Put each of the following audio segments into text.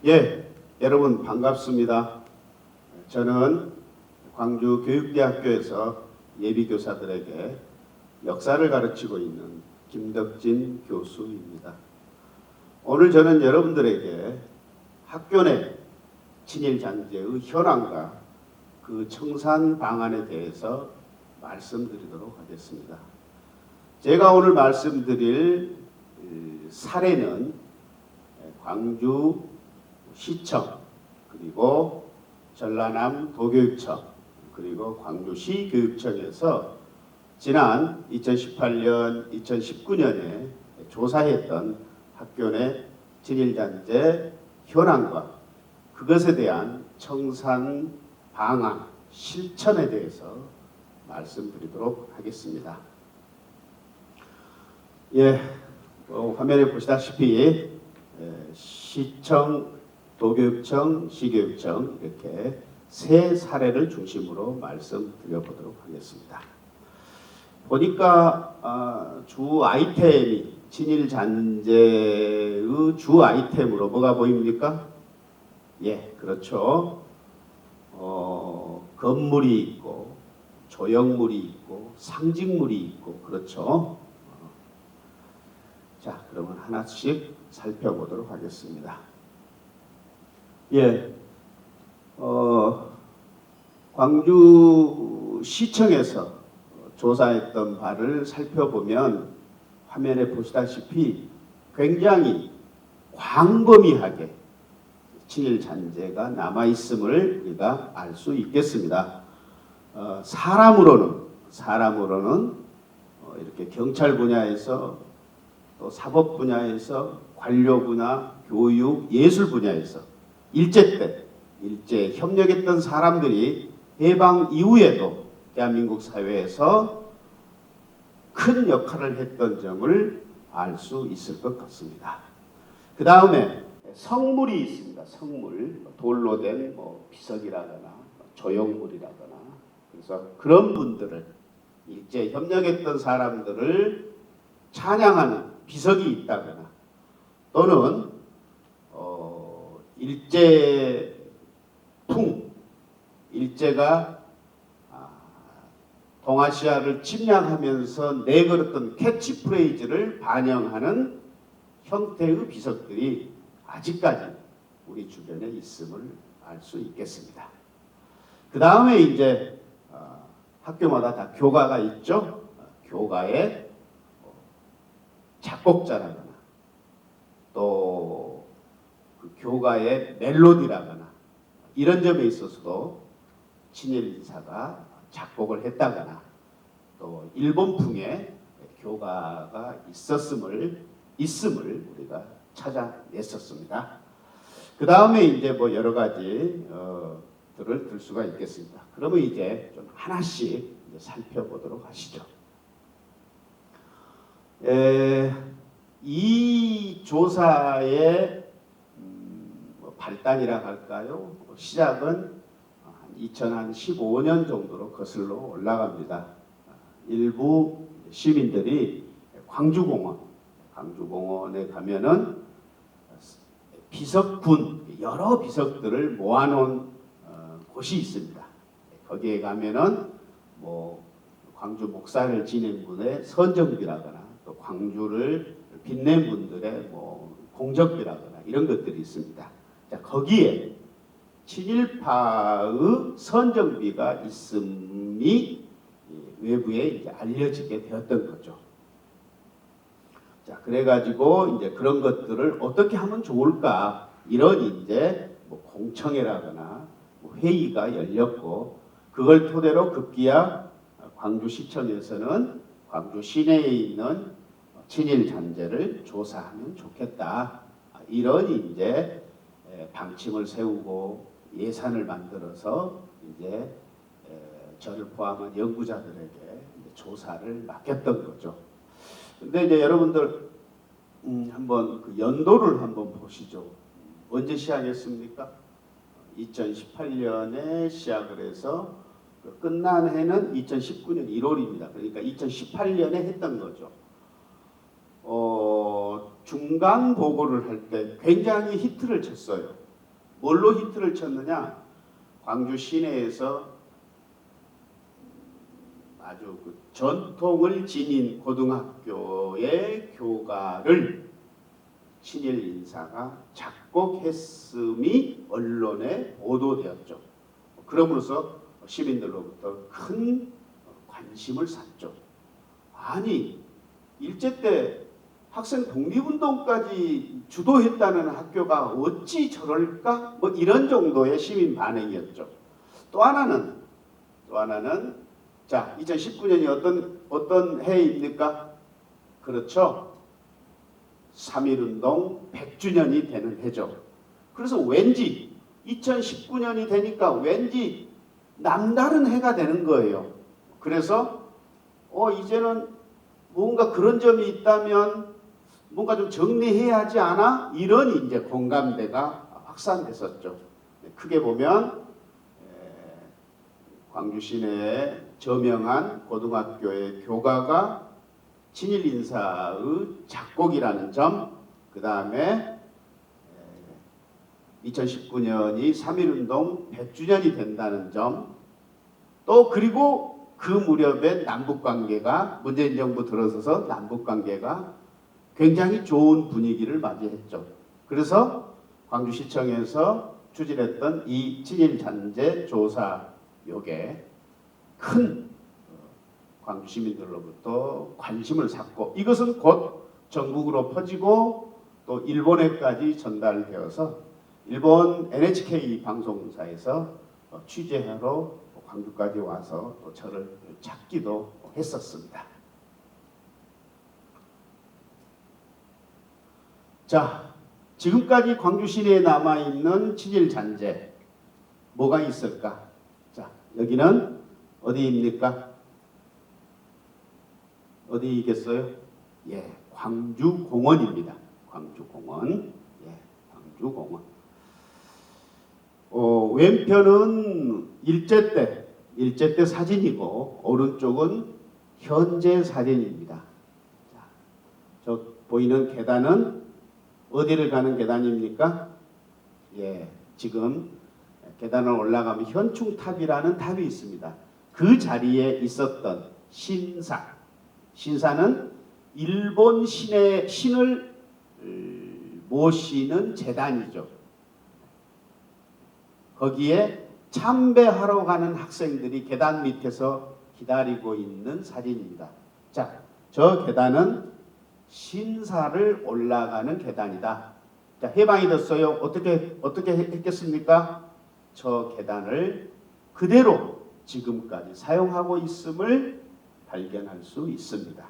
예, 여러분 반갑습니다. 저는 광주교육대학교에서 예비교사들에게 역사를 가르치고 있는 김덕진 교수입니다. 오늘 저는 여러분들에게 학교 내 친일잔재의 현황과 그 청산 방안에 대해서 말씀드리도록 하겠습니다. 제가 오늘 말씀드릴 사례는 광주시청, 그리고 전라남 도교육청, 그리고 광주시 교육청에서 지난 2018년, 2019년에 조사했던 학교 내 친일잔재 현황과 그것에 대한 청산 방안, 실천에 대해서 말씀드리도록 하겠습니다. 예, 화면에 보시다시피 시청, 도교육청, 시교육청 이렇게 세 사례를 중심으로 말씀드려보도록 하겠습니다. 보니까 주 아이템이 친일잔재의 주 아이템으로 뭐가 보입니까? 예, 그렇죠. 건물이 있고 조형물이 있고 상징물이 있고 그렇죠. 자, 그러면 하나씩 살펴보도록 하겠습니다. 예, 광주시청에서 조사했던 바를 살펴보면 화면에 보시다시피 굉장히 광범위하게 친일잔재가 남아있음을 우리가 알 수 있겠습니다. 사람으로는 이렇게 경찰 분야에서 또 사법 분야에서 관료 분야, 교육, 예술 분야에서 일제 협력했던 사람들이 해방 이후에도 대한민국 사회에서 큰 역할을 했던 점을 알 수 있을 것 같습니다. 그 다음에 성물이 있습니다. 성물, 돌로 된 비석이라거나 조형물이라거나, 그래서 그런 분들을 일제 협력했던 사람들을 찬양하는 비석이 있다거나, 또는 일제가 동아시아를 침략하면서 내걸었던 캐치프레이즈를 반영하는 형태의 비석들이 아직까지 우리 주변에 있음을 알 수 있겠습니다. 그 다음에 이제 학교마다 다 교가가 있죠. 교가에 작곡자라거나 또 그 교가의 멜로디라거나 이런 점에 있어서도 친일 인사가 작곡을 했다거나 또 일본풍의 교가가 있음을 우리가 찾아냈었습니다. 그 다음에 이제 여러 가지 들을 들 수가 있겠습니다. 그러면 이제 좀 하나씩 이제 살펴보도록 하시죠. 이 조사의 발단이라 할까요? 시작은 2015년 정도로 거슬러 올라갑니다. 일부 시민들이 광주공원에 가면은 비석군, 여러 비석들을 모아놓은 곳이 있습니다. 거기에 가면은 광주 목사를 지낸 분의 선정비라거나 또 광주를 빛낸 분들의 공적비라거나 이런 것들이 있습니다. 자, 거기에 친일파의 선정비가 있음이 외부에 이제 알려지게 되었던 거죠. 자, 그래가지고 이제 그런 것들을 어떻게 하면 좋을까, 이런 이제 공청회라거나 회의가 열렸고, 그걸 토대로 급기야 광주시청에서는 광주 시내에 있는 친일 잔재를 조사하면 좋겠다, 이런 이제 방침을 세우고 예산을 만들어서 이제 저를 포함한 연구자들에게 이제 조사를 맡겼던 거죠. 근데 이제 여러분들 한번 그 연도를 한번 보시죠. 언제 시작했습니까? 2018년에 시작을 해서 끝난 해는 2019년 1월입니다. 그러니까 2018년에 했던 거죠. 중간 보고를 할 때 굉장히 히트를 쳤어요. 뭘로 히트를 쳤느냐? 광주 시내에서 아주 그 전통을 지닌 고등학교의 교가를 친일 인사가 작곡했음이 언론에 보도되었죠. 그럼으로써 시민들로부터 큰 관심을 샀죠. 아니, 일제 때 학생 독립운동까지 주도했다는 학교가 어찌 저럴까? 뭐 이런 정도의 시민 반응이었죠. 또 하나는 자, 2019년이 어떤 해입니까? 그렇죠. 3.1운동 100주년이 되는 해죠. 그래서 왠지 2019년이 되니까 왠지 남다른 해가 되는 거예요. 그래서 이제는 뭔가 그런 점이 있다면 뭔가 좀 정리해야 하지 않아? 이런 이제 공감대가 확산됐었죠. 크게 보면 광주 시내에 저명한 고등학교의 교가가 친일 인사의 작곡이라는 점, 그 다음에 2019년이 3.1운동 100주년이 된다는 점, 또 그리고 그 무렵에 남북관계가 문재인 정부 들어서서 남북관계가 굉장히 좋은 분위기를 맞이했죠. 그래서 광주시청에서 추진했던 이 친일 잔재 조사 요게 큰 광주 시민들로부터 관심을 샀고 이것은 곧 전국으로 퍼지고 또 일본에까지 전달되어서 일본 NHK 방송사에서 취재하러 광주까지 와서 또 저를 찾기도 했었습니다. 자, 지금까지 광주 시내에 남아있는 친일 잔재 뭐가 있을까? 자, 여기는 어디입니까? 어디겠어요? 예, 광주공원입니다. 광주공원. 예, 광주공원. 왼편은 일제 때 사진이고 오른쪽은 현재 사진입니다. 자, 저 보이는 계단은 어디를 가는 계단입니까? 예, 지금 계단을 올라가면 현충탑이라는 탑이 있습니다. 그 자리에 있었던 신사는 일본 신을 모시는 재단이죠. 거기에 참배하러 가는 학생들이 계단 밑에서 기다리고 있는 사진입니다. 자, 저 계단은 신사를 올라가는 계단이다. 자, 해방이 됐어요. 어떻게 했겠습니까? 저 계단을 그대로 지금까지 사용하고 있음을 발견할 수 있습니다.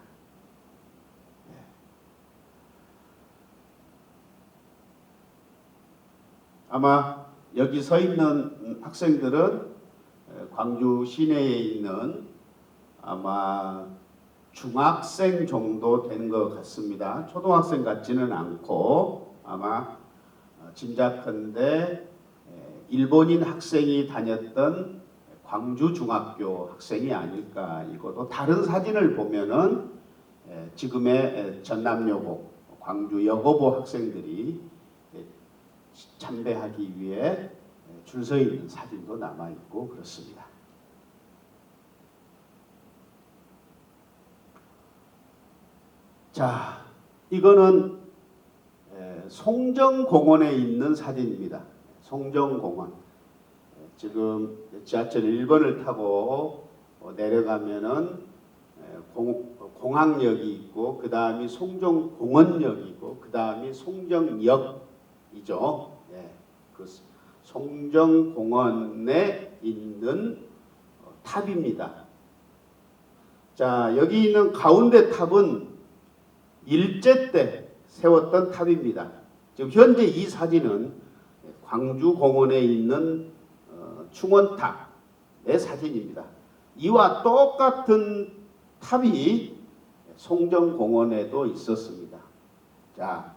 아마 여기 서 있는 학생들은 광주 시내에 있는 아마 중학생 정도 되는 것 같습니다. 초등학생 같지는 않고 아마 짐작컨대 일본인 학생이 다녔던 광주 중학교 학생이 아닐까. 이거도 다른 사진을 보면은 지금의 전남여고 광주 여고부 학생들이 참배하기 위해 줄 서 있는 사진도 남아 있고 그렇습니다. 자, 이거는 송정공원에 있는 사진입니다. 송정공원. 지금 지하철 1번을 타고 내려가면은 공항역이 있고 그 다음이 송정공원역이고 그 다음이 송정역이죠. 예, 그 송정공원에 있는 탑입니다. 자, 여기 있는 가운데 탑은 일제 때 세웠던 탑입니다. 지금 현재 이 사진은 광주공원에 있는 충원탑의 사진입니다. 이와 똑같은 탑이 송정공원에도 있었습니다. 자,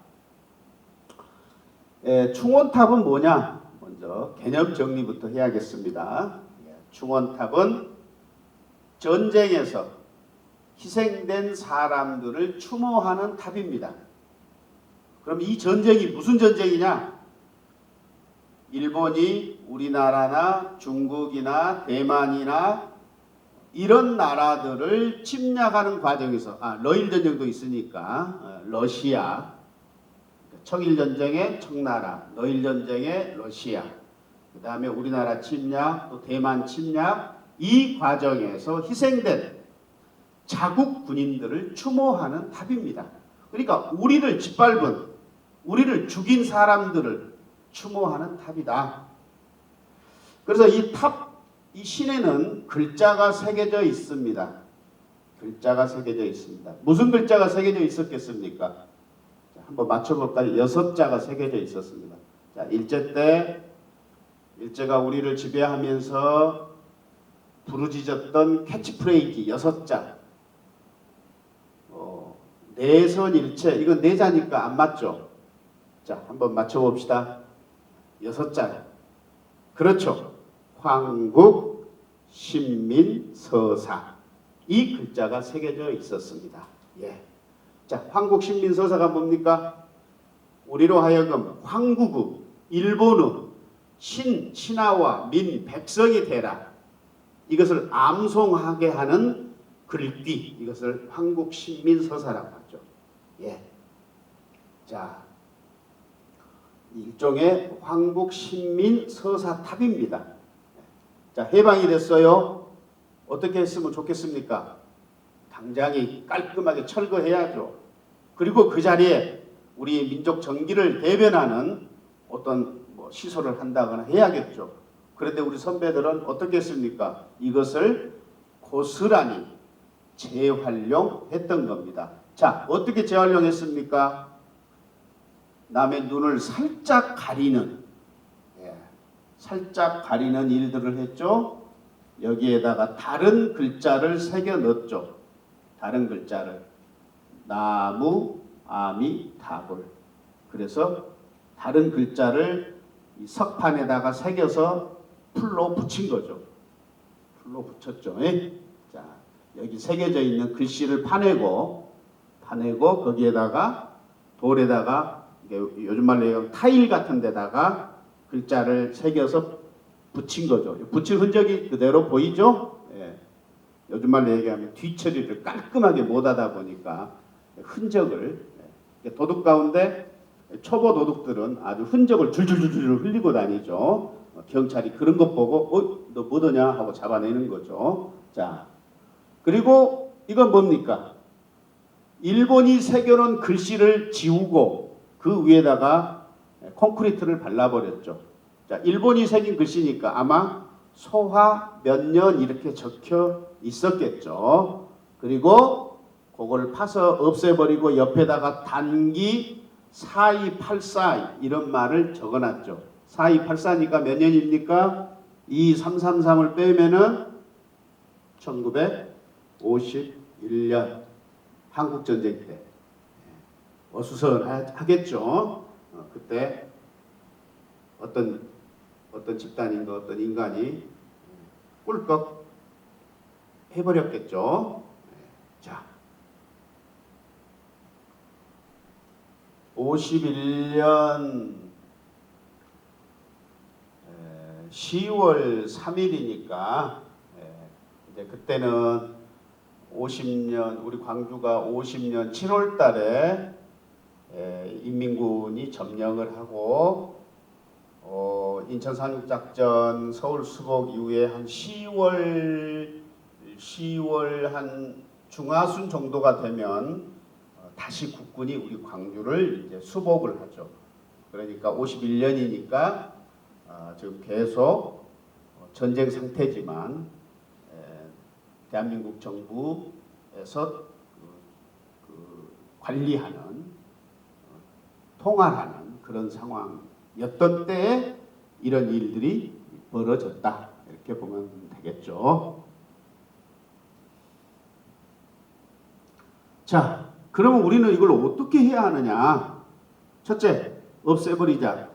충원탑은 뭐냐? 먼저 개념 정리부터 해야겠습니다. 충원탑은 전쟁에서 희생된 사람들을 추모하는 탑입니다. 그럼 이 전쟁이 무슨 전쟁이냐? 일본이 우리나라나 중국이나 대만이나 이런 나라들을 침략하는 과정에서 러일 전쟁도 있으니까 러시아, 청일 전쟁의 청나라, 러일 전쟁의 러시아, 그 다음에 우리나라 침략, 또 대만 침략, 이 과정에서 희생된 자국 군인들을 추모하는 탑입니다. 그러니까 우리를 짓밟은, 우리를 죽인 사람들을 추모하는 탑이다. 그래서 이 탑, 이 신에는 글자가 새겨져 있습니다. 글자가 새겨져 있습니다. 무슨 글자가 새겨져 있었겠습니까? 자, 한번 맞춰볼까요? 6자가 새겨져 있었습니다. 자, 일제 때 일제가 우리를 지배하면서 부르짖었던 캐치프레이즈 6자. 내선일체, 이건 내자니까 안 맞죠? 자, 한번 맞춰봅시다. 6자. 그렇죠. 황국, 신민, 서사. 이 글자가 새겨져 있었습니다. 예. 자, 황국, 신민, 서사가 뭡니까? 우리로 하여금 황국의, 일본의 신하와 민, 백성이 되라. 이것을 암송하게 하는 글귀, 이것을 황국, 신민, 서사라고 하죠. 예. 자, 일종의 황국, 신민, 서사 탑입니다. 자, 해방이 됐어요. 어떻게 했으면 좋겠습니까? 당장이 깔끔하게 철거해야죠. 그리고 그 자리에 우리 민족 정기를 대변하는 어떤 시설을 한다거나 해야겠죠. 그런데 우리 선배들은 어떻게 했습니까? 이것을 고스란히 재활용했던 겁니다. 자, 어떻게 재활용했습니까? 남의 눈을 살짝 가리는, 살짝 가리는 일들을 했죠. 여기에다가 다른 글자를 새겨 넣었죠. 다른 글자를. 나무, 아미, 다불. 그래서 다른 글자를 이 석판에다가 새겨서 풀로 붙인 거죠. 풀로 붙였죠. 자, 여기 새겨져 있는 글씨를 파내고 거기에다가 돌에다가 요즘 말로 얘기하면 타일 같은 데다가 글자를 새겨서 붙인 거죠. 붙인 흔적이 그대로 보이죠? 예. 요즘 말로 얘기하면 뒤처리를 깔끔하게 못하다 보니까 흔적을, 도둑 가운데 초보 도둑들은 아주 흔적을 줄줄줄줄 흘리고 다니죠. 경찰이 그런 것 보고 너 뭐더냐 하고 잡아내는 거죠. 자, 그리고 이건 뭡니까? 일본이 새겨놓은 글씨를 지우고 그 위에다가 콘크리트를 발라버렸죠. 자, 일본이 새긴 글씨니까 아마 소화 몇 년 이렇게 적혀 있었겠죠. 그리고 그걸 파서 없애버리고 옆에다가 단기 4284 이런 말을 적어놨죠. 4284니까 몇 년입니까? 2333을 빼면은 1951년 한국전쟁 때 어수선하겠죠. 그때 어떤 집단인가 어떤 인간이 꿀꺽 해버렸겠죠. 자, 51년 10월 3일이니까 이제 그때는 50년, 우리 광주가 50년 7월 달에 인민군이 점령을 하고 인천 상륙작전 서울 수복 이후에 한 10월 한 중하순 정도가 되면 다시 국군이 우리 광주를 이제 수복을 하죠. 그러니까 51년이니까 지금 계속 전쟁 상태지만 대한민국 정부에서 관리하는, 통할하는 그런 상황이었던 때에 이런 일들이 벌어졌다. 이렇게 보면 되겠죠. 자, 그러면 우리는 이걸 어떻게 해야 하느냐? 첫째, 없애버리자.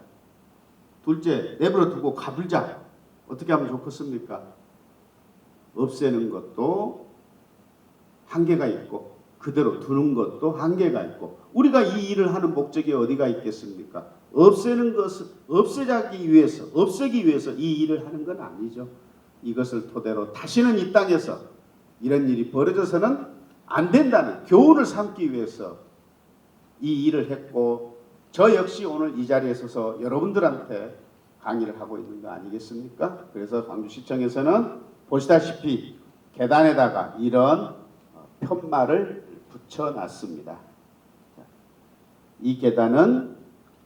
둘째, 내버려 두고 가불자. 어떻게 하면 좋겠습니까? 없애는 것도 한계가 있고 그대로 두는 것도 한계가 있고 우리가 이 일을 하는 목적이 어디가 있겠습니까? 없애는 것을 없애기 위해서 이 일을 하는 건 아니죠. 이것을 토대로 다시는 이 땅에서 이런 일이 벌어져서는 안 된다는 교훈을 삼기 위해서 이 일을 했고, 저 역시 오늘 이 자리에 서서 여러분들한테 강의를 하고 있는 거 아니겠습니까? 그래서 광주시청에서는 보시다시피 계단에다가 이런 편말을 붙여놨습니다. 이 계단은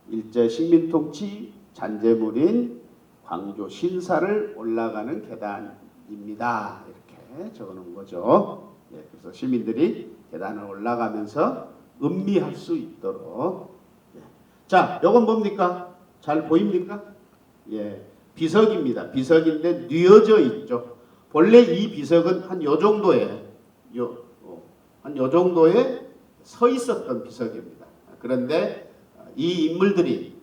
일제 식민통치 잔재물인 광주 신사를 올라가는 계단입니다. 이렇게 적어놓은 거죠. 예, 그래서 시민들이 계단을 올라가면서 음미할 수 있도록. 예. 자, 이건 뭡니까? 잘 보입니까? 예, 비석입니다. 비석인데 뉘어져 있죠. 본래 이 비석은 한 요 정도에 서 있었던 비석입니다. 그런데 이 인물들이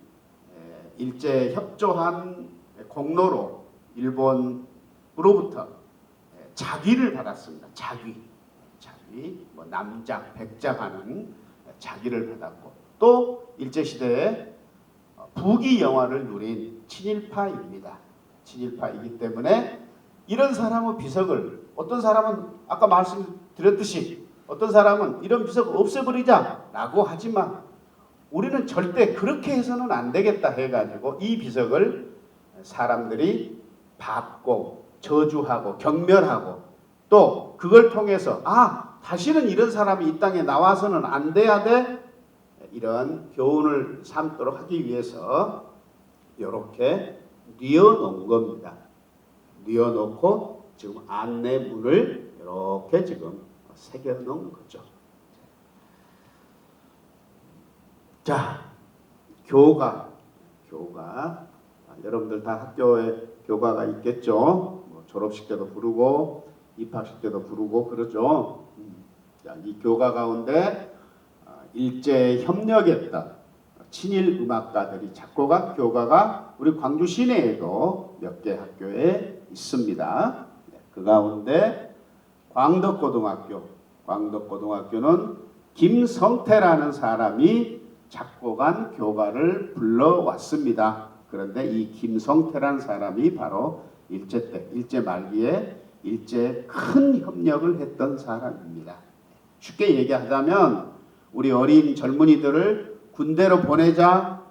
일제 협조한 공로로 일본으로부터 자귀를 받았습니다. 자귀, 뭐 남작, 백작하는 자귀를 받았고, 또 일제 시대에 부귀 영화를 누린 친일파입니다. 친일파이기 때문에 이런 사람의 비석을, 어떤 사람은 아까 말씀드렸듯이 어떤 사람은 이런 비석 없애버리자라고 하지만 우리는 절대 그렇게 해서는 안 되겠다 해가지고 이 비석을 사람들이 받고 저주하고 경멸하고, 또 그걸 통해서 다시는 이런 사람이 이 땅에 나와서는 안 돼야 돼, 이런 교훈을 삼도록 하기 위해서 이렇게 뉘어놓은 겁니다. 뉘어놓고 지금 안내문을 이렇게 지금 새겨놓은 거죠. 자, 교가 여러분들 다 학교에 교가가 있겠죠. 뭐 졸업식 때도 부르고 입학식 때도 부르고 그러죠. 자, 이 교가 가운데 일제에 협력했던 친일 음악가들이 작곡한 교가가 우리 광주 시내에도 몇 개 학교에 있습니다. 그 가운데 광덕고등학교는 김성태라는 사람이 작곡한 교가를 불러왔습니다. 그런데 이 김성태라는 사람이 바로 일제 때, 일제 말기에 일제에 큰 협력을 했던 사람입니다. 쉽게 얘기하자면 우리 어린 젊은이들을 군대로 보내자,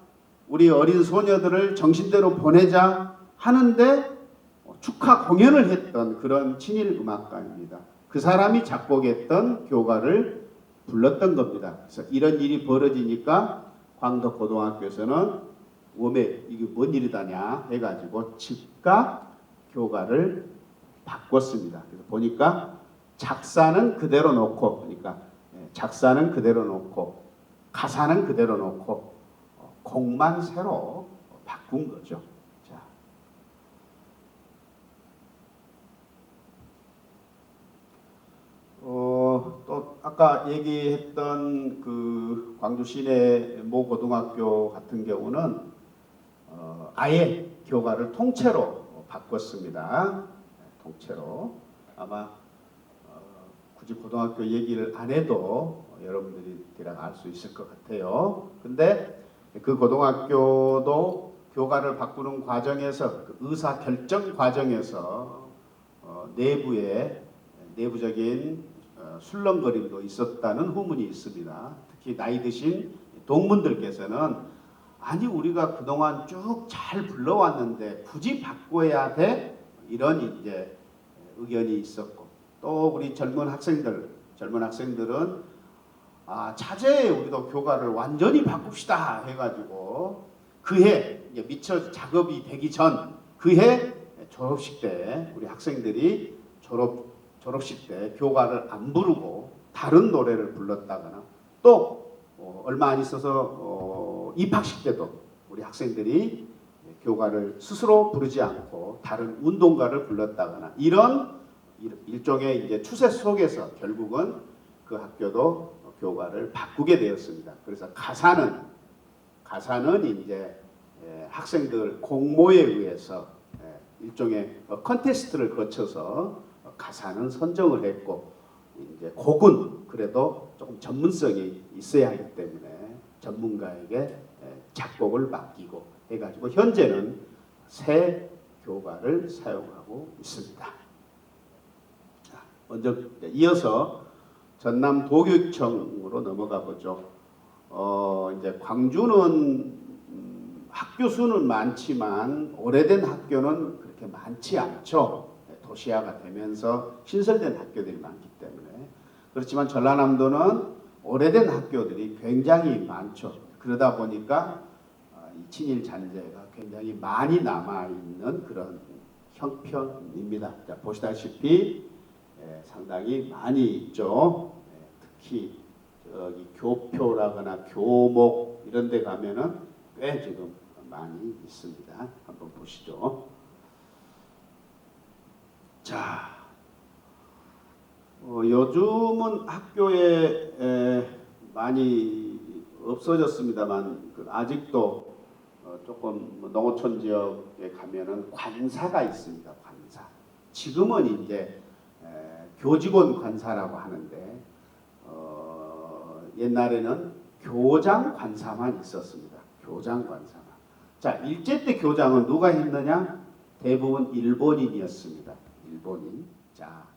우리 어린 소녀들을 정신대로 보내자 하는데 축하 공연을 했던 그런 친일 음악가입니다. 그 사람이 작곡했던 교가를 불렀던 겁니다. 그래서 이런 일이 벌어지니까 광덕고등학교에서는 웜에 이게 뭔 일이다냐 해가지고 즉각 교가를 바꿨습니다. 그래서 보니까 작사는 그대로 놓고, 그러니까 작사는 그대로 놓고 가사는 그대로 놓고 곡만 새로 바꾼 거죠. 자, 또 아까 얘기했던 그 광주 시내 모 고등학교 같은 경우는 아예 교가를 통째로 바꿨습니다. 통째로. 아마 굳이 고등학교 얘기를 안 해도 여러분들이 대략 알 수 있을 것 같아요. 근데 그 고등학교도 교가를 바꾸는 과정에서, 그 의사 결정 과정에서 내부적인 술렁거림도 있었다는 후문이 있습니다. 특히 나이 드신 동문들께서는 아니 우리가 그동안 쭉 잘 불러왔는데 굳이 바꿔야 돼? 이런 이제 의견이 있었고, 또 우리 젊은 학생들은 차제에 우리도 교가를 완전히 바꿉시다 해가지고 그해 미처 작업이 되기 전 그해 졸업식 때 우리 학생들이 졸업식 때 교가를 안 부르고 다른 노래를 불렀다거나, 또 얼마 안 있어서 입학식 때도 우리 학생들이 교가를 스스로 부르지 않고 다른 운동가를 불렀다거나, 이런 일종의 이제 추세 속에서 결국은 그 학교도 교가를 바꾸게 되었습니다. 그래서 가사는 이제 학생들 공모에 의해서 일종의 컨테스트를 거쳐서 가사는 선정을 했고, 이제 곡은 그래도 조금 전문성이 있어야 하기 때문에 전문가에게 작곡을 맡기고 해가지고 현재는 새 교과를 사용하고 있습니다. 자, 먼저 이어서 전남 도교육청으로 넘어가 보죠. 이제 광주는 학교 수는 많지만 오래된 학교는 그렇게 많지 않죠. 도시화가 되면서 신설된 학교들이 많기 때문에. 그렇지만 전라남도는 오래된 학교들이 굉장히 많죠. 그러다 보니까 이 친일 잔재가 굉장히 많이 남아있는 그런 형편입니다. 자, 보시다시피 상당히 많이 있죠. 특히 저기 교표라거나 교목 이런 데 가면은 꽤 지금 많이 있습니다. 한번 보시죠. 자, 요즘은 학교에 많이 없어졌습니다만 아직도 조금 농어촌 지역에 가면은 관사가 있습니다. 관사. 지금은 이제 교직원 관사라고 하는데 옛날에는 교장 관사만 있었습니다. 교장 관사만. 자, 일제 때 교장은 누가 했느냐? 대부분 일본인이었습니다. 일본인. 자,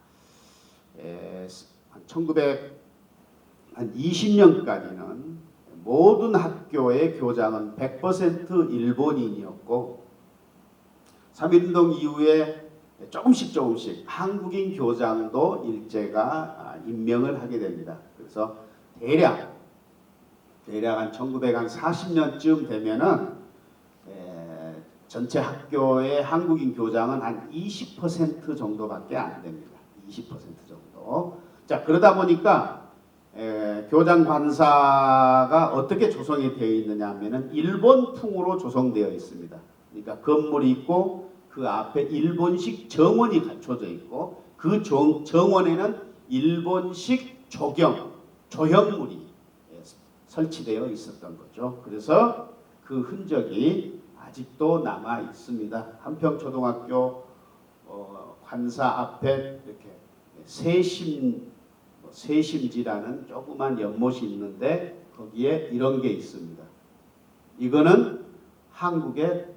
1920년까지는 모든 학교의 교장은 100% 일본인이었고 3.1운동 이후에 조금씩 한국인 교장도 일제가 임명을 하게 됩니다. 그래서 대략 한 1940년쯤 되면은 전체 학교의 한국인 교장은 한 20% 정도밖에 안 됩니다. 20% 정도. 자, 그러다 보니까 교장 관사가 어떻게 조성이 되어 있느냐 하면은 일본풍으로 조성되어 있습니다. 그러니까 건물이 있고 그 앞에 일본식 정원이 갖춰져 있고 그 정원에는 일본식 조형물이 설치되어 있었던 거죠. 그래서 그 흔적이 아직도 남아 있습니다. 한평초등학교 관사 앞에 이렇게 세심지라는 조그만 연못이 있는데 거기에 이런 게 있습니다. 이거는 한국에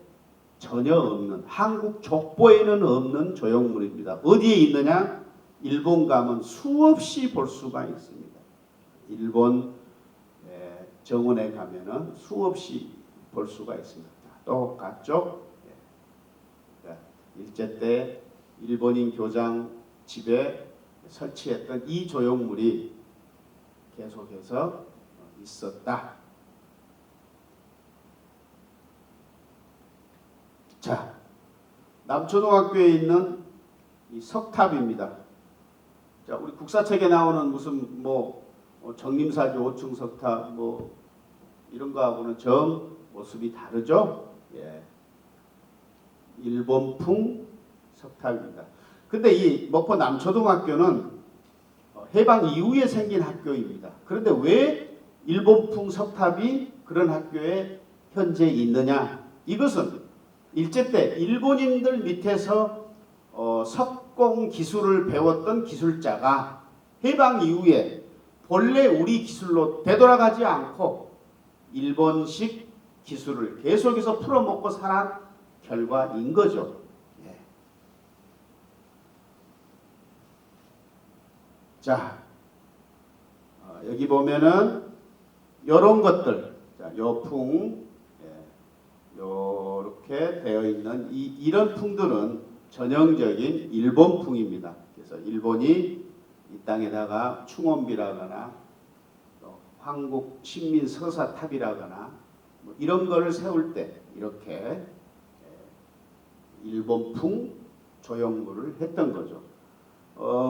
전혀 없는, 한국 족보에는 없는 조형물입니다. 어디에 있느냐? 일본 가면 수없이 볼 수가 있습니다. 일본 정원에 가면은 수없이 볼 수가 있습니다. 똑같죠? 일제 때 일본인 교장 집에 설치했던 이 조형물이 계속해서 있었다. 자, 남초등학교에 있는 이 석탑입니다. 자, 우리 국사책에 나오는 무슨 정림사주 5층 석탑 이런 거하고는 모습이 다르죠. 예. 일본풍 석탑입니다. 근데 이 목포 남초등학교는 해방 이후에 생긴 학교입니다. 그런데 왜 일본풍 석탑이 그런 학교에 현재 있느냐? 이것은 일제 때 일본인들 밑에서 석공 기술을 배웠던 기술자가 해방 이후에 본래 우리 기술로 되돌아가지 않고 일본식 기술을 계속해서 풀어먹고 살아 결과인 거죠. 예. 자, 여기 보면은 이런 것들, 자, 요풍, 요렇게 되어 있는 이런 풍들은 전형적인 일본풍입니다. 그래서 일본이 이 땅에다가 충원비라거나 또 한국 신민 서사탑이라거나 이런 거를 세울 때 이렇게 일본풍 조형물을 했던 거죠.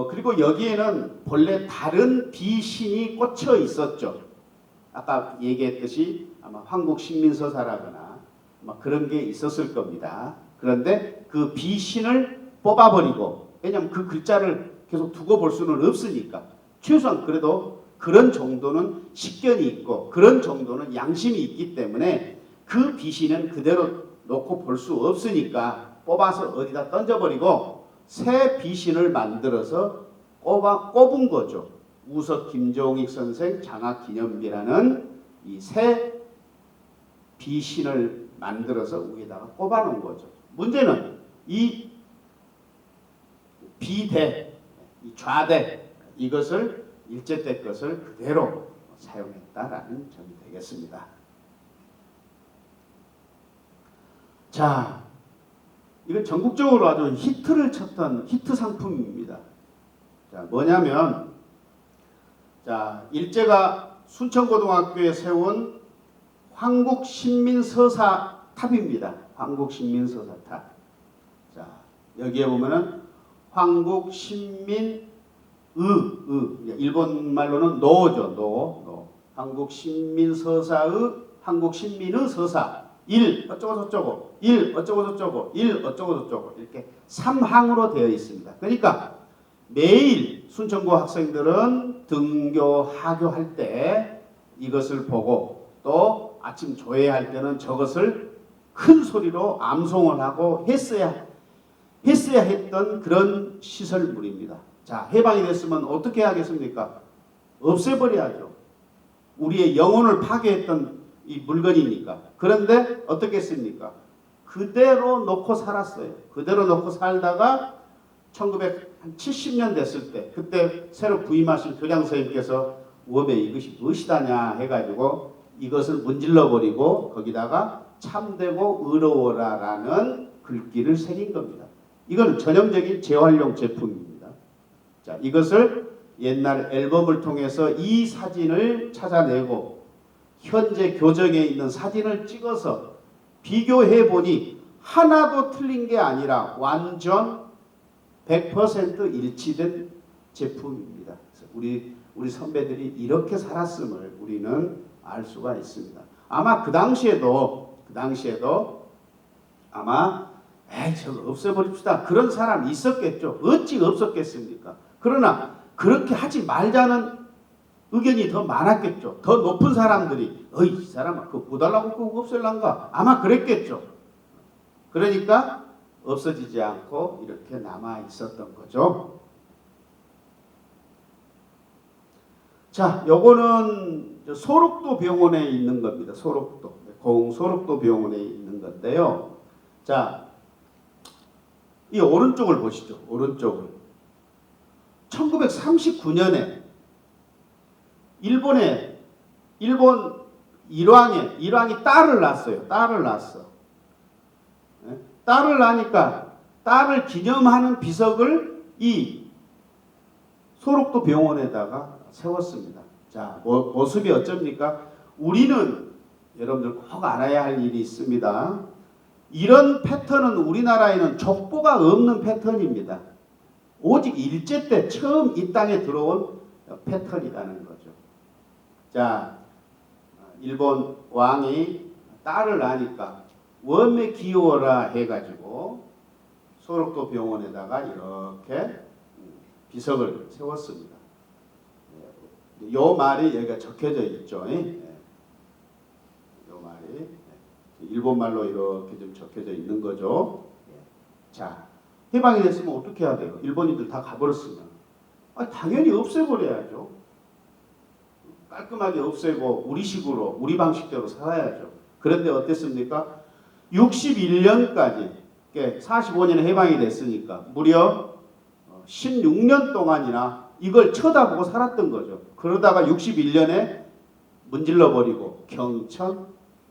그리고 여기에는 본래 다른 비신이 꽂혀 있었죠. 아까 얘기했듯이 아마 한국 신민서사라거나 아마 그런 게 있었을 겁니다. 그런데 그 비신을 뽑아버리고, 왜냐하면 그 글자를 계속 두고 볼 수는 없으니까 최소한 그래도 그런 정도는 식견이 있고 그런 정도는 양심이 있기 때문에 그 비신은 그대로 놓고 볼 수 없으니까 뽑아서 어디다 던져버리고 새 비신을 만들어서 꼽은 거죠. 우석 김종익 선생 장학기념비라는 이 새 비신을 만들어서 위에다가 꼽아 놓은 거죠. 문제는 이 비대, 이 좌대 이것을 일제 때 것을 그대로 사용했다라는 점이 되겠습니다. 자, 이건 전국적으로 아주 히트를 쳤던 히트 상품입니다. 자, 뭐냐면, 자, 일제가 순천고등학교에 세운 황국신민서사탑입니다. 황국신민서사탑. 자, 여기에 보면은 황국신민 일본 말로는 노죠. 노. 한국신민서사의 한국신민의 서사 1 어쩌고 저쩌고 1 어쩌고 저쩌고 1 어쩌고 저쩌고 이렇게 3항으로 되어 있습니다. 그러니까 매일 순천고 학생들은 등교 하교할 때 이것을 보고 또 아침 조회할 때는 저것을 큰 소리로 암송을 하고 했어야 했던 그런 시설물입니다. 자, 해방이 됐으면 어떻게 하겠습니까? 없애버려야죠. 우리의 영혼을 파괴했던 이 물건이니까. 그런데 어떻게 했습니까? 그대로 놓고 살았어요. 그대로 놓고 살다가 1970년 됐을 때 그때 새로 부임하신 교장 선생님께서 웜에 이것이 무엇이다냐 해가지고 이것을 문질러버리고 거기다가 참되고 의로워라라는 글귀를 새긴 겁니다. 이거는 전형적인 재활용 제품입니다. 자, 이것을 옛날 앨범을 통해서 이 사진을 찾아내고 현재 교정에 있는 사진을 찍어서 비교해 보니 하나도 틀린 게 아니라 완전 100% 일치된 제품입니다. 그래서 우리 선배들이 이렇게 살았음을 우리는 알 수가 있습니다. 아마 그 당시에도 아마 저거 없애버립시다 그런 사람이 있었겠죠. 어찌 없었겠습니까? 그러나 그렇게 하지 말자는 의견이 더 많았겠죠. 더 높은 사람들이 이 사람아 그거 뭐 달라고 그거 없앨란가 아마 그랬겠죠. 그러니까 없어지지 않고 이렇게 남아 있었던 거죠. 자, 요거는 소록도 병원에 있는 겁니다. 소록도 소록도 병원에 있는 건데요. 자, 이 오른쪽을 보시죠. 오른쪽을 1939년에 일본 일왕이 딸을 낳았어요. 딸을 낳았어. 딸을 낳으니까 딸을 기념하는 비석을 이 소록도 병원에다가 세웠습니다. 자, 모습이 어쩝니까? 우리는 여러분들 꼭 알아야 할 일이 있습니다. 이런 패턴은 우리나라에는 족보가 없는 패턴입니다. 오직 일제 때 처음 이 땅에 들어온 패턴이라는 거죠. 자, 일본 왕이 딸을 낳으니까 웜에 기워라 해가지고 소록도 병원에다가 이렇게 비석을 세웠습니다. 요 말이 여기가 적혀져 있죠. 요 말이 일본 말로 이렇게 좀 적혀져 있는 거죠. 자, 해방이 됐으면 어떻게 해야 돼요? 일본인들 다 가버렸으면 당연히 없애버려야죠. 깔끔하게 없애고 우리식으로 우리 방식대로 살아야죠. 그런데 어땠습니까? 61년까지 45년에 해방이 됐으니까 무려 16년 동안이나 이걸 쳐다보고 살았던 거죠. 그러다가 61년에 문질러버리고 경천,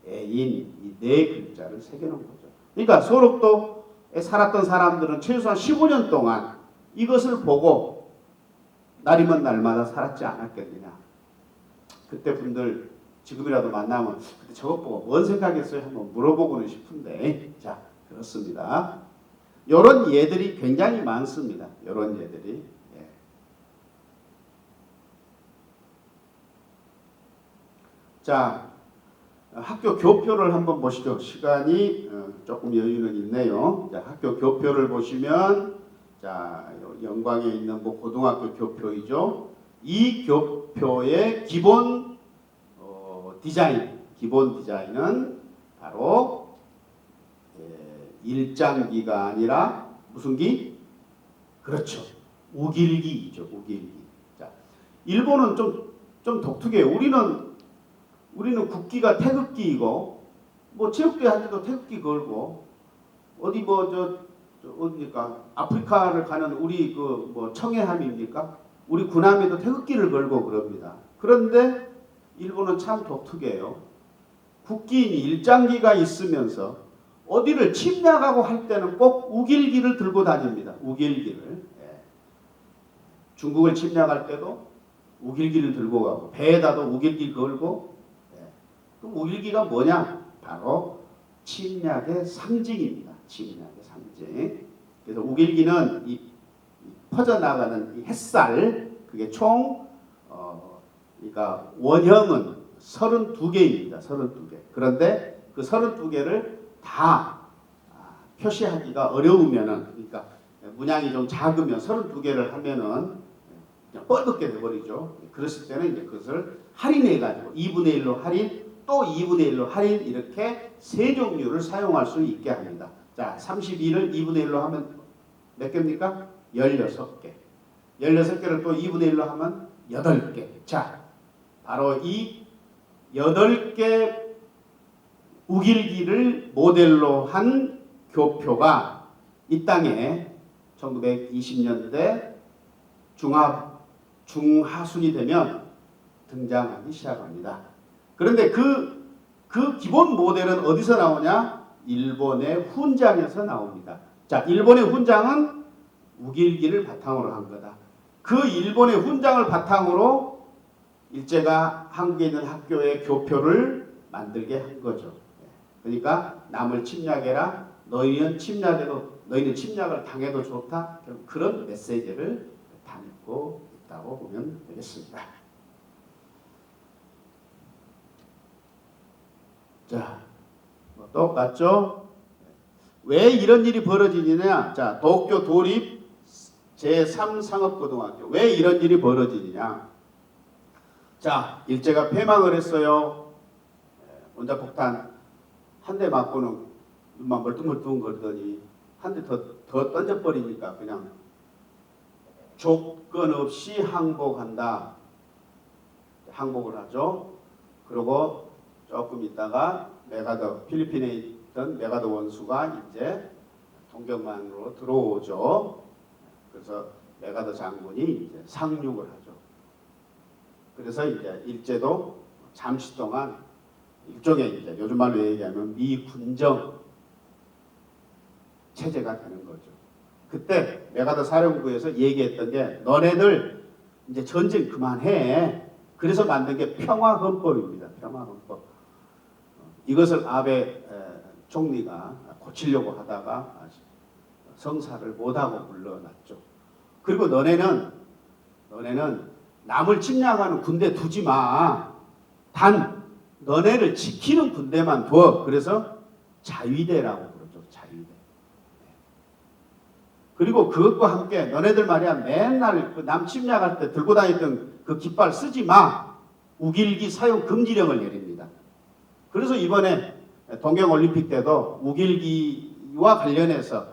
애인 이 네 글자를 새겨놓은 거죠. 그러니까 소록도에 살았던 사람들은 최소한 15년 동안 이것을 보고 날이면 날마다 살았지 않았겠느냐. 그때 분들 지금이라도 만나면 그때 저것 보고 뭔 생각했어요? 한번 물어보고는 싶은데 자, 그렇습니다. 이런 예들이 굉장히 많습니다. 이런 예들이. 자, 학교 교표를 한번 보시죠. 시간이 조금 여유는 있네요. 자, 학교 교표를 보시면 자, 영광에 있는 뭐 고등학교 교표이죠. 이 교표의 기본 디자인은 바로 일장기가 아니라 무슨 기? 그렇죠. 우길기이죠. 우길기. 자, 일본은 좀 독특해요. 우리는 국기가 태극기이고 뭐 체육대회 할 때도 태극기 걸고 어디 뭐 어디니까 아프리카를 가는 우리 그 뭐 청해함입니까? 우리 군함에도 태극기를 걸고 그럽니다. 그런데 일본은 참 독특해요. 국기인 일장기가 있으면서 어디를 침략하고 할 때는 꼭 우길기를 들고 다닙니다. 우길기를. 예. 중국을 침략할 때도 우길기를 들고 가고 배에다도 우길기 걸고. 예. 그럼 우길기가 뭐냐? 바로 침략의 상징입니다. 침략의 상징. 그래서 우길기는 이 퍼져나가는 이 햇살, 그게 총 그러니까 원형은 32개입니다. 32개. 그런데 그 32개를 다 표시하기가 어려우면은, 그러니까 문양이 좀 작으면 32개를 하면은 그냥 뻗게 돼버리죠. 그랬을 때는 이제 그것을 할인해가지고 2분의 1로 할인, 또 2분의 1로 할인, 이렇게 세 종류를 사용할 수 있게 합니다. 자, 32를 2분의 1로 하면 몇 개입니까? 16개. 16개를 또 2분의 1로 하면 8개. 자, 바로 이 8개 우길기를 모델로 한 교표가 이 땅에 1920년대 중하순이 되면 등장하기 시작합니다. 그런데 그 기본 모델은 어디서 나오냐? 일본의 훈장에서 나옵니다. 자, 일본의 훈장은 우길기를 바탕으로 한 거다. 그 일본의 훈장을 바탕으로 일제가 한국에 있는 학교의 교표를 만들게 한 거죠. 그러니까 남을 침략해라. 너희는 침략을 당해도 좋다. 그런 메시지를 담고 있다고 보면 되겠습니다. 자, 똑같죠? 왜 이런 일이 벌어지느냐? 자, 도쿄 도립 제3상업고등학교. 왜 이런 일이 벌어지느냐? 자, 일제가 패망을 했어요. 원자폭탄 한 대 맞고는 눈만 멀뚱멀뚱 거리더니 한 대 더 던져버리니까 그냥 조건 없이 항복한다. 항복을 하죠. 그리고 조금 있다가 필리핀에 있던 메가더 원수가 이제 동경만으로 들어오죠. 그래서 메가더 장군이 이제 상륙을 하죠. 그래서 이제 일제도 잠시 동안 일종의 이제 요즘 말로 얘기하면 미군정 체제가 되는 거죠. 그때 메가더 사령부에서 얘기했던 게 너네들 이제 전쟁 그만해. 그래서 만든 게 평화헌법입니다. 평화헌법. 이것을 아베 총리가 고치려고 하다가 성사를 못하고 물러났죠. 그리고 너네는 남을 침략하는 군대 두지 마. 단 너네를 지키는 군대만 둬. 그래서 자위대라고 그러죠. 자위대. 그리고 그것과 함께 너네들 말이야 맨날 그 남 침략할 때 들고 다니던 그 깃발 쓰지 마. 우길기 사용 금지령을 내립니다. 그래서 이번에 동경올림픽 때도 우길기와 관련해서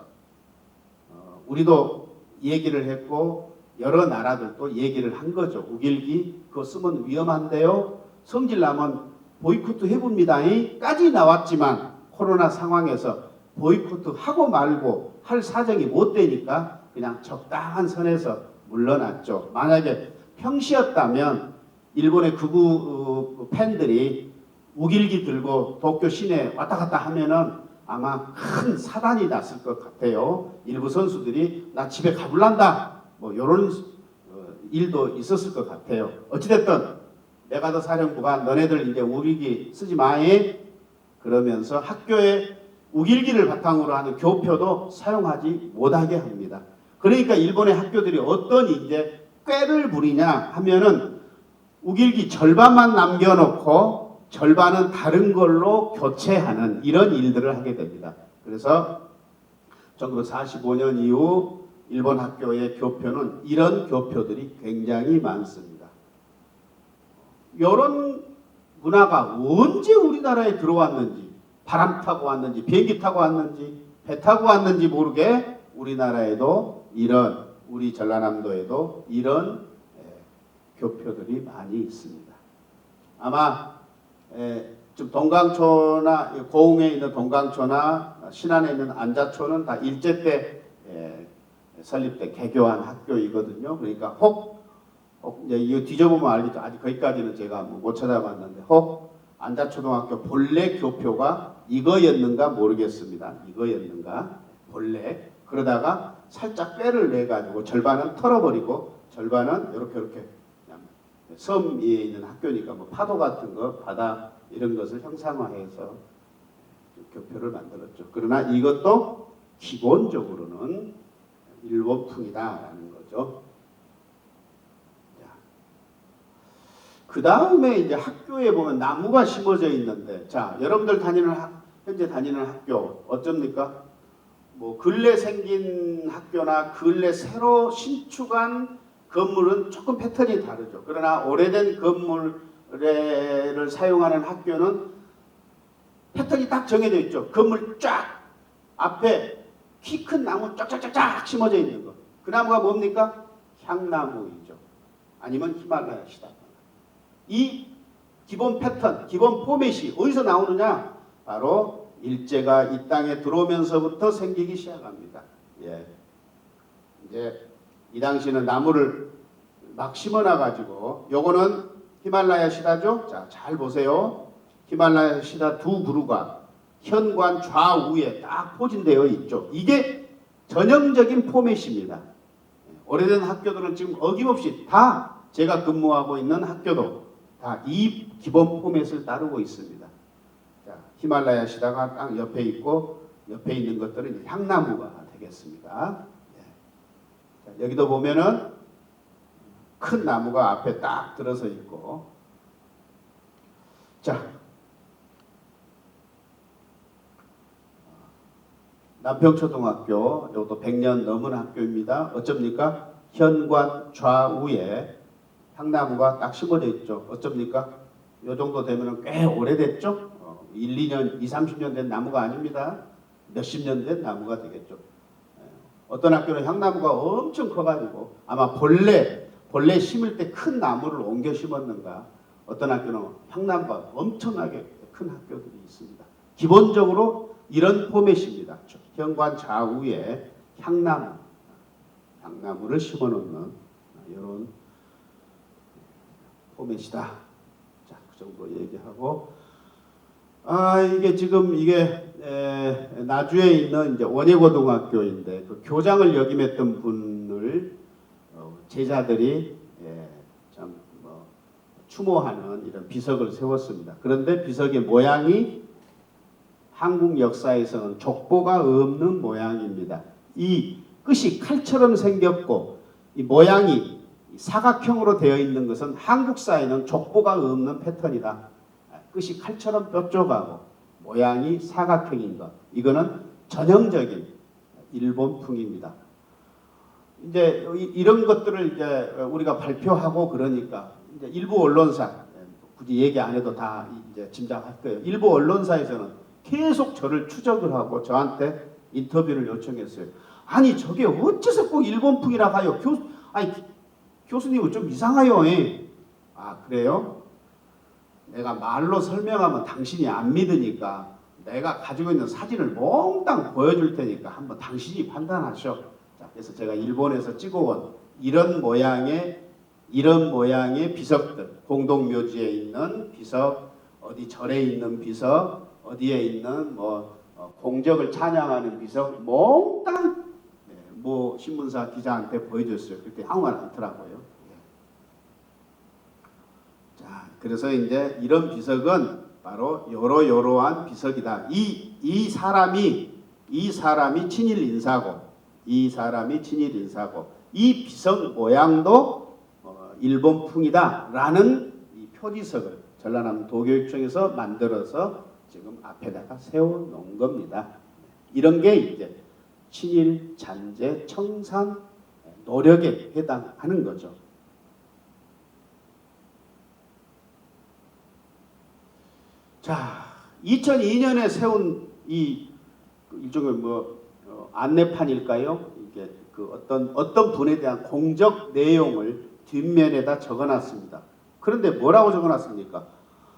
우리도 얘기를 했고 여러 나라들도 얘기를 한 거죠. 우길기 그거 쓰면 위험한데요. 성질나면 보이콧 해봅니다. 까지 나왔지만 코로나 상황에서 보이콧 하고 말고 할 사정이 못 되니까 그냥 적당한 선에서 물러났죠. 만약에 평시였다면 일본의 극우 팬들이 우길기 들고 도쿄 시내 왔다 갔다 하면은 아마 큰 사단이 났을 것 같아요. 일부 선수들이 나 집에 가불란다. 뭐 이런 일도 있었을 것 같아요. 어찌됐든 메가더 사령부가 너네들 이제 우길기 쓰지 마이 그러면서 학교에 우길기를 바탕으로 하는 교표도 사용하지 못하게 합니다. 그러니까 일본의 학교들이 어떤 이제 꾀를 부리냐 하면은 우길기 절반만 남겨놓고 절반은 다른 걸로 교체하는 이런 일들을 하게 됩니다. 그래서 1945년 이후 일본 학교의 교표는 이런 교표들이 굉장히 많습니다. 이런 문화가 언제 우리나라에 들어왔는지, 바람 타고 왔는지, 비행기 타고 왔는지, 배 타고 왔는지 모르게 우리나라에도 우리 전라남도에도 이런 교표들이 많이 있습니다. 아마 지금 동강초나 고흥에 있는 동강초나 신안에 있는 안자초는 다 일제 때 설립된 개교한 학교이거든요. 그러니까 혹 이제 이거 뒤져보면 알겠죠. 아직 거기까지는 제가 못 찾아봤는데 혹 안자초등학교 본래 교표가 이거였는가 모르겠습니다. 이거였는가 본래 그러다가 살짝 빼를 내 가지고 절반은 털어버리고 절반은 이렇게 그냥 섬 위에 있는 학교니까 뭐 파도 같은 거 바다 이런 것을 형상화해서 교표를 만들었죠. 그러나 이것도 기본적으로는 일본풍이다라는 거죠. 그 다음에 이제 학교에 보면 나무가 심어져 있는데, 자, 여러분들 현재 다니는 학교 어쩝니까? 뭐 근래 생긴 학교나 근래 새로 신축한 건물은 조금 패턴이 다르죠. 그러나 오래된 건물을 사용하는 학교는 패턴이 딱 정해져 있죠. 건물 쫙 앞에 키 큰 나무 쫙쫙쫙쫙 심어져 있는 거. 그 나무가 뭡니까? 향나무이죠. 아니면 히말라야 시다. 이 기본 패턴, 기본 포맷이 어디서 나오느냐? 바로 일제가 이 땅에 들어오면서부터 생기기 시작합니다. 예. 이제 이 당시는 나무를 막 심어놔 가지고 요거는 히말라야 시다죠. 자, 잘 보세요. 히말라야 시다 두 그루가 현관 좌우에 딱 포진되어 있죠. 이게 전형적인 포맷입니다. 오래된 학교들은 지금 어김없이 다 제가 근무하고 있는 학교도 다 이 기본 포맷을 따르고 있습니다. 자, 히말라야 시다가 딱 옆에 있고 옆에 있는 것들은 향나무가 되겠습니다. 자, 여기도 보면은 큰 나무가 앞에 딱 들어서 있고, 자, 남평초등학교 이것도 100년 넘은 학교입니다. 어쩝니까? 현관 좌우에 향나무가 딱 심어져 있죠. 어쩝니까? 이 정도 되면 꽤 오래됐죠? 1, 2년, 2, 30년 된 나무가 아닙니다. 몇십 년 된 나무가 되겠죠. 어떤 학교는 향나무가 엄청 커가지고 아마 본래 심을 때 큰 나무를 옮겨 심었는가. 어떤 학교는 향나무가 엄청나게 큰 학교들이 있습니다. 기본적으로 이런 포맷입니다. 현관 좌우에 향나무를 심어놓는 이런 포맷이다. 자, 그 정도 얘기하고, 이게 지금 나주에 있는 이제 원예고등학교인데 그 교장을 역임했던 분을 제자들이 참 추모하는 이런 비석을 세웠습니다. 그런데 비석의 모양이 한국 역사에서는 족보가 없는 모양입니다. 이 끝이 칼처럼 생겼고 이 모양이 사각형으로 되어 있는 것은 한국사에는 족보가 없는 패턴이다. 끝이 칼처럼 뾰족하고 모양이 사각형인 것. 이거는 전형적인 일본풍입니다. 이제 이런 것들을 이제 우리가 발표하고 그러니까 이제 일부 언론사, 굳이 얘기 안 해도 다 이제 짐작할 거예요. 일부 언론사에서는 계속 저를 추적을 하고 저한테 인터뷰를 요청했어요. 아니 저게 어째서 꼭 일본풍이라 하요? 교수님은 좀 이상해요. 아 그래요? 내가 말로 설명하면 당신이 안 믿으니까 내가 가지고 있는 사진을 몽땅 보여줄 테니까 한번 당신이 판단하셔. 자, 그래서 제가 일본에서 찍어온 이런 모양의 비석들, 공동묘지에 있는 비석, 어디 절에 있는 비석, 어디에 있는 공적을 찬양하는 비석 몽땅 뭐 신문사 기자한테 보여줬어요. 그때 아무 말 않더라고요. 자, 그래서 이제 이런 비석은 바로 요러한 비석이다. 이 사람이 친일 인사고, 이 비석 모양도 일본풍이다라는 이 표지석을 전라남 도교육청에서 만들어서 지금 앞에다가 세워놓은 겁니다. 이런 게 이제 친일 잔재 청산 노력에 해당하는 거죠. 자, 2002년에 세운 이 일종의 안내판일까요? 이게 어떤 분에 대한 공적 내용을 뒷면에다 적어놨습니다. 그런데 뭐라고 적어놨습니까?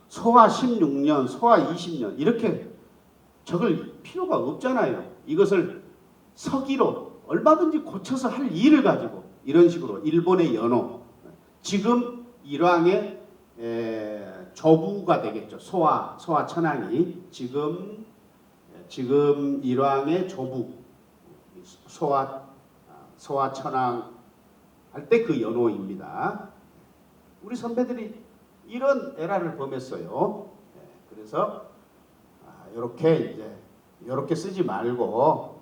소화 16년, 소화 20년 이렇게 적을 필요가 없잖아요. 이것을 서기로 얼마든지 고쳐서 할 일을 가지고 이런 식으로 일본의 연호, 지금 일왕의 조부가 되겠죠. 소화 천황이 지금 일왕의 조부 소화 천황 할 때 그 연호입니다. 우리 선배들이 이런 에라를 범했어요. 그래서 이렇게 쓰지 말고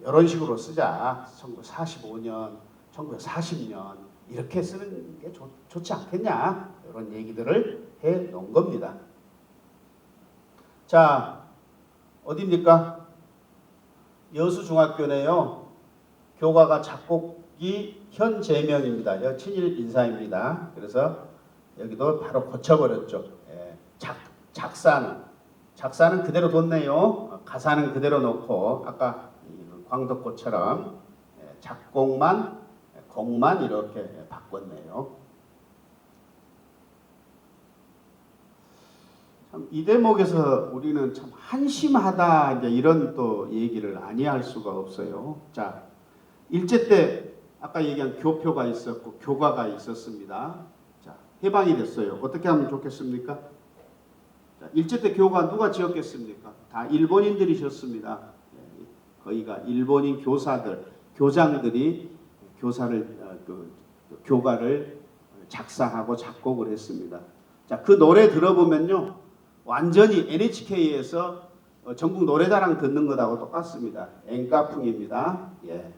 이런 식으로 쓰자. 1945년, 1940년 이렇게 쓰는 게 좋지 않겠냐. 이런 얘기들을 해 놓은 겁니다. 자, 어디입니까? 여수중학교네요. 교과가 작곡이 현재명입니다. 친일 인사입니다. 그래서 여기도 바로 고쳐버렸죠. 작사는 그대로 뒀네요. 가사는 그대로 놓고 아까 광덕고처럼 작곡만 곡만 이렇게 바꿨네요. 참 이 대목에서 우리는 참 한심하다 이제 이런 또 얘기를 아니할 수가 없어요. 자, 일제 때 아까 얘기한 교표가 있었고 교과가 있었습니다. 자, 해방이 됐어요. 어떻게 하면 좋겠습니까? 자, 일제 때 교과 누가 지었겠습니까? 다 일본인들이셨습니다. 거기가 일본인 교사들, 교장들이 교과를 작사하고 작곡을 했습니다. 자, 그 노래 들어보면요, 완전히 NHK에서 전국 노래자랑 듣는 것하고 똑같습니다. 엔카풍입니다. 예.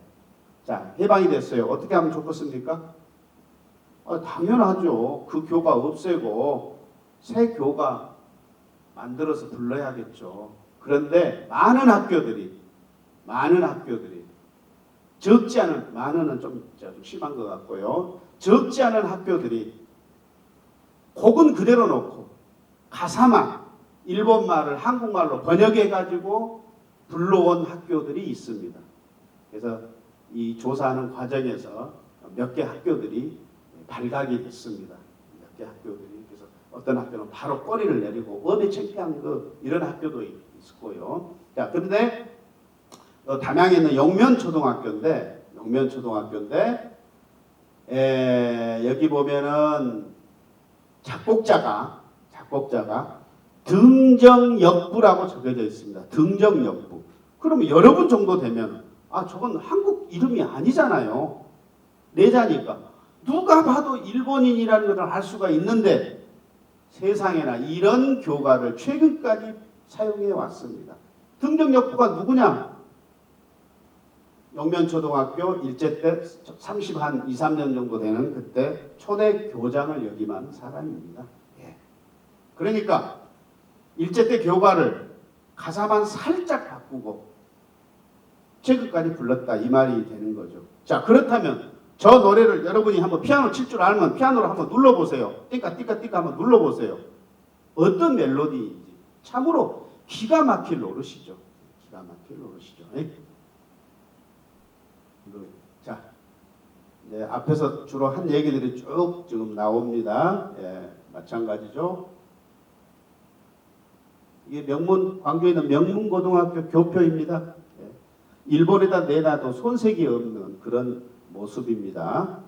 자, 해방이 됐어요. 어떻게 하면 좋겠습니까? 당연하죠. 그 교과 없애고 새 교과 만들어서 불러야겠죠. 그런데 많은 학교들이 적지 않은, 많은은 좀 심한 것 같고요. 적지 않은 학교들이 곡은 그대로 놓고 가사만 일본말을 한국말로 번역해가지고 불러온 학교들이 있습니다. 그래서 이 조사하는 과정에서 몇 개 학교들이 발각이 됐습니다. 몇 개 학교들이. 그래서 어떤 학교는 바로 꼬리를 내리고 어디 창피한 이런 학교도 있었고요. 자, 그런데 담양에 있는 영면초등학교인데 여기 보면은 작곡자가 등정역부라고 적혀져 있습니다. 등정역부. 그러면 여러분 정도 되면 저건 한국 이름이 아니잖아요. 내자니까. 누가 봐도 일본인이라는 것을 알 수가 있는데 세상에나 이런 교과를 최근까지 사용해 왔습니다. 등정역부가 누구냐? 영면초등학교 일제 때 23년 정도 되는 그때 초대 교장을 역임한 사람입니다. 그러니까 일제 때 교과를 가사만 살짝 바꾸고 최근까지 불렀다 이 말이 되는 거죠. 자, 그렇다면 저 노래를 여러분이 한번 피아노 칠 줄 알면 피아노를 한번 눌러보세요. 띠까 한번 눌러보세요. 어떤 멜로디인지 참으로 기가 막힐 노릇이죠. 자, 앞에서 주로 한 얘기들이 쭉 지금 나옵니다. 마찬가지죠. 이게 광주에 있는 명문고등학교 교표입니다. 일본에다 내놔도 손색이 없는 그런 모습입니다.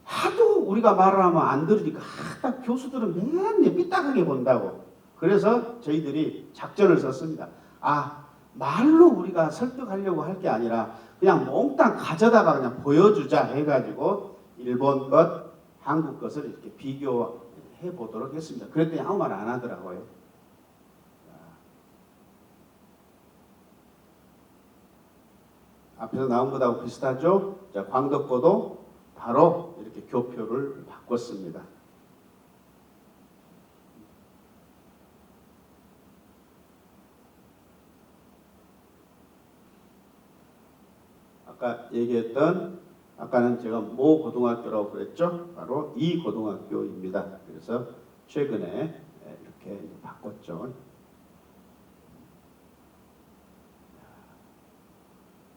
하도 우리가 말을 하면 안 들으니까 교수들은 맨날 삐딱하게 본다고. 그래서 저희들이 작전을 썼습니다. 말로 우리가 설득하려고 할 게 아니라 그냥 몽땅 가져다가 그냥 보여주자 해가지고 일본 것, 한국 것을 이렇게 비교해 보도록 했습니다. 그랬더니 아무 말 안 하더라고요. 앞에서 나온 것하고 비슷하죠? 자, 광덕고도 바로 이렇게 교표를 바꿨습니다. 아까는 제가 모 고등학교라고 그랬죠? 바로 이 고등학교입니다. 그래서 최근에 이렇게 바꿨죠.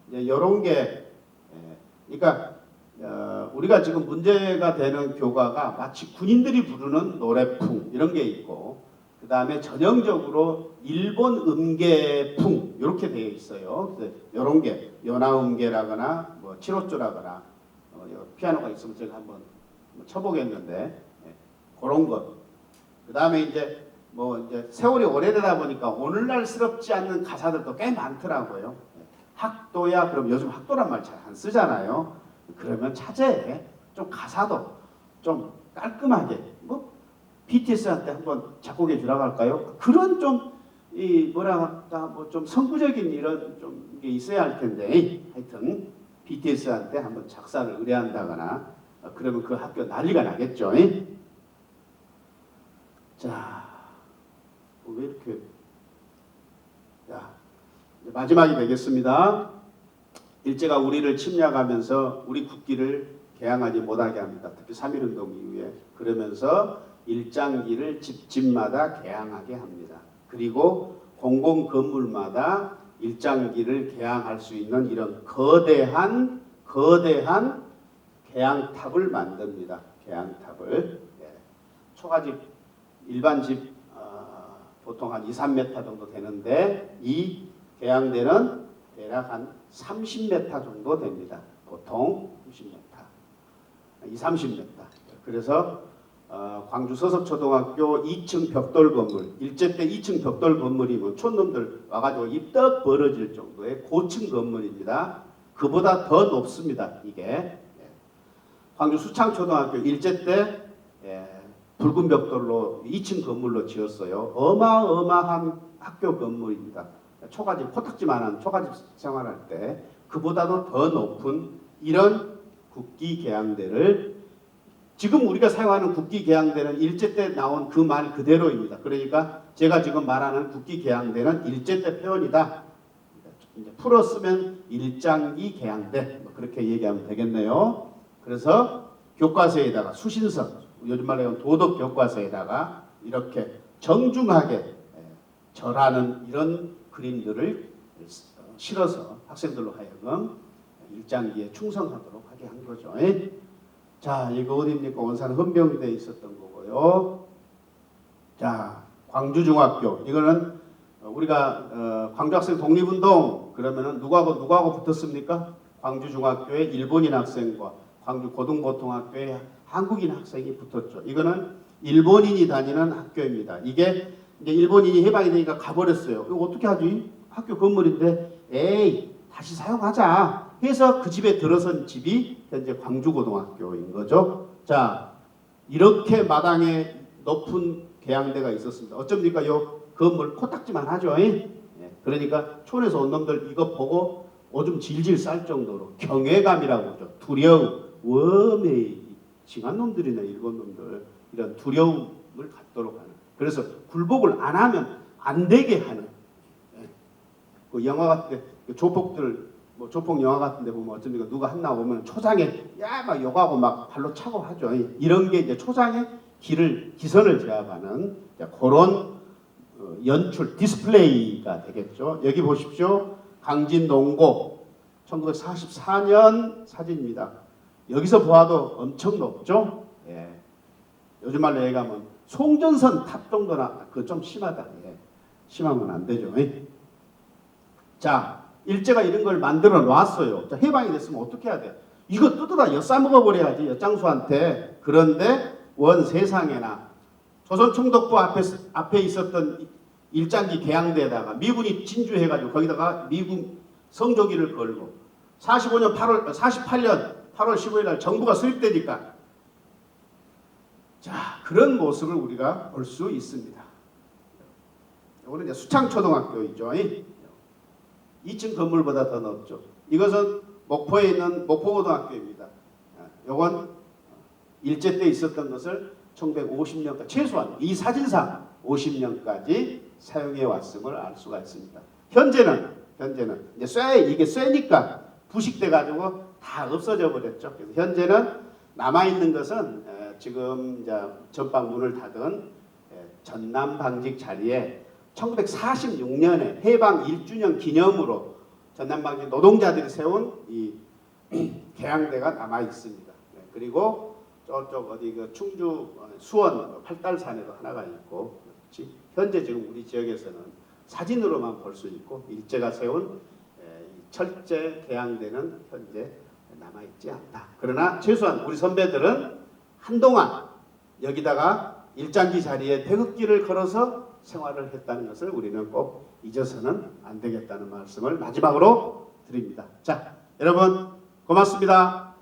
이제 이런 게, 그러니까 우리가 지금 문제가 되는 교가가 마치 군인들이 부르는 노래풍 이런 게 있고, 그 다음에 전형적으로 일본 음계풍 이렇게 되어 있어요. 이런 게 연하음계라거나 뭐 칠호조라거나 피아노가 있으면 제가 한번 쳐보겠는데, 그런 것. 그 다음에 이제 이제 세월이 오래되다 보니까 오늘날스럽지 않는 가사들도 꽤 많더라고요. 학도야, 그럼 요즘 학도란 말 잘 안 쓰잖아요. 그러면 차제에 좀 가사도 좀 깔끔하게, BTS한테 한번 작곡해 주라고 할까요? 그런 좀 뭐랄까 좀 선구적인 이런 좀 게 있어야 할 텐데, 하여튼 BTS한테 한번 작사를 의뢰한다거나 그러면 그 학교 난리가 나겠죠. 자, 왜 이렇게? 자, 이제 마지막이 되겠습니다. 일제가 우리를 침략하면서 우리 국기를 개항하지 못하게 합니다. 특히 3.1운동 이후에. 그러면서 일장기를 집집마다 개항하게 합니다. 그리고 공공 건물마다 일장기를 개항할 수 있는 이런 거대한 개항탑을 만듭니다. 개항탑을. 초가집 일반 집 보통 한 2, 3m 정도 되는데, 이 개항대는 대략 한 30m 정도 됩니다. 보통 30m, 2, 30m. 그래서 광주 서석초등학교 2층 벽돌 건물, 일제 때 2층 벽돌 건물이면 촌놈들 와가지고 입 떡 벌어질 정도의 고층 건물입니다. 그보다 더 높습니다. 이게 광주 수창초등학교 일제 때 붉은 벽돌로 2층 건물로 지었어요. 어마어마한 학교 건물입니다. 초가집, 코딱지만한 초가집 생활할 때 그보다도 더 높은 이런 국기개항대를, 지금 우리가 사용하는 국기개항대는 일제 때 나온 그 말 그대로입니다. 그러니까 제가 지금 말하는 국기개항대는 일제 때 표현이다. 이제 풀어 쓰면 일장기 개항대, 그렇게 얘기하면 되겠네요. 그래서 교과서에다가 수신서, 요즘 말로 도덕 교과서에다가 이렇게 정중하게 절하는 이런 그림들을 실어서 학생들로 하여금 일장기에 충성하도록 하게 한 거죠. 자, 이거 어디입니까? 원산 헌병대에 있었던 거고요. 자, 광주중학교. 이거는 우리가 광주학생 독립운동 그러면은 누구하고 붙었습니까? 광주중학교에 일본인 학생과 광주고등보통학교에 한국인 학생이 붙었죠. 이거는 일본인이 다니는 학교입니다. 이게 이제 일본인이 해방이 되니까 가버렸어요. 이거 어떻게 하지? 학교 건물인데, 에이, 다시 사용하자 해서 그 집에 들어선 집이 현재 광주고등학교인 거죠. 자, 이렇게 마당에 높은 개항대가 있었습니다. 어쩝니까? 요 건물 코딱지만 하죠. 그러니까 촌에서 온 놈들 이거 보고 오줌 질질 쌀 정도로 경외감이라고 하죠. 두려움, 웜에 징한 놈들이네, 일본 놈들. 이런 두려움을 갖도록 하는. 그래서 굴복을 안 하면 안 되게 하는. 그 영화 같은 데 조폭들, 조폭 영화 같은 데 보면 어쩌니까 누가 한나 오면 초장에 막 욕하고 막 발로 차고 하죠. 이런 게 이제 초장의 기선을 제압하는 그런 연출, 디스플레이가 되겠죠. 여기 보십시오. 강진농고 1944년 사진입니다. 여기서 보아도 엄청 높죠. 요즘 말로 얘기하면 송전선 탑 정도나, 그거 좀 심하다. 심하면 안 되죠. 자, 일제가 이런 걸 만들어 놨어요. 자, 해방이 됐으면 어떻게 해야 돼? 이거 뜯어다 엿싸먹어 버려야지, 엿장수한테. 그런데 원 세상에나 조선총독부 앞에 있었던 일장기 개항대에다가 미군이 진주해가지고 거기다가 미군 성조기를 걸고 48년 8월 15일 날 정부가 수립되니까, 자, 그런 모습을 우리가 볼 수 있습니다. 이거는 이제 수창초등학교이죠. 2층 건물보다 더 높죠. 이것은 목포에 있는 목포고등학교입니다. 이건 일제 때 있었던 것을 1950년까지, 최소한 이 사진상 50년까지 사용해 왔음을 알 수가 있습니다. 현재는 이제 이게 쇠니까 부식돼 가지고 다 없어져 버렸죠. 그래서 현재는 남아 있는 것은 지금 이제 전방 문을 닫은 전남 방직 자리에 1946년에 해방 1주년 기념으로 전남 방직 노동자들이 세운 이 계양대가 남아 있습니다. 네, 그리고 저쪽 어디 그 충주 수원 팔달산에도 하나가 있고, 현재 지금 우리 지역에서는 사진으로만 볼 수 있고 일제가 세운 철제 계양대는 현재 남아 있지 않다. 그러나 최소한 우리 선배들은 한동안 여기다가 일장기 자리에 태극기를 걸어서 생활을 했다는 것을 우리는 꼭 잊어서는 안 되겠다는 말씀을 마지막으로 드립니다. 자, 여러분 고맙습니다.